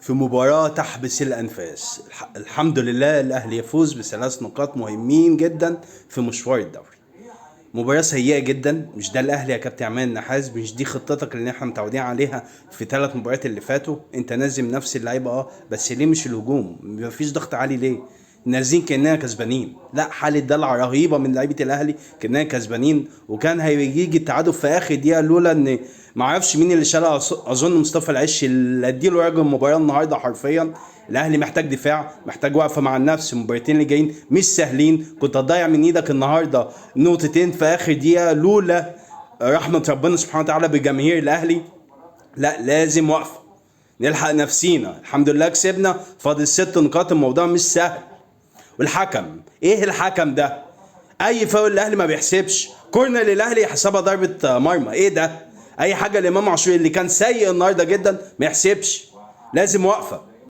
في مباراة تحبس الأنفاس. الحمد لله الأهلي يفوز ب3 نقاط مهمين جدا في مشوار الدوري. مباراة سيئة جدا، مش ده الأهلي يا كابتن عماد النحاس، مش دي خطتك اللي احنا متعودين عليها في 3 مباريات اللي فاتوا. انت نازم نفس اللعيبة بس ليه مش الهجوم؟ مفيش ضغط عالي ليه؟ نازلين كأننا كسبانين. لا، حالة دلع رهيبة من لعيبة الأهلي كأننا كسبانين، وكان هيجي التعادل في آخر دقيقة لولا ان معرفش مين اللي شالها، اظن مصطفى العش اللي اديله راجل المباراه النهارده حرفيا. الاهلي محتاج دفاع، محتاج وقفه مع النفس. المباراتين اللي جايين مش سهلين، كنت هتضيع من ايدك النهارده نقطتين في اخر دقيقه لولا رحمه ربنا سبحانه وتعالى بجماهير الاهلي. لا، لازم وقفه نلحق نفسينا. الحمد لله كسبنا، فاضل 6 نقاط، الموضوع مش سهل. والحكم ايه؟ الحكم ده اي فاول الاهلي ما بيحسبش، كورنر للاهلي يحسبها ضربه مرمى. ايه ده؟ اي حاجه لامام عاشور اللي كان سيء النهارده جدا ما يحسبش. لازم وقفه.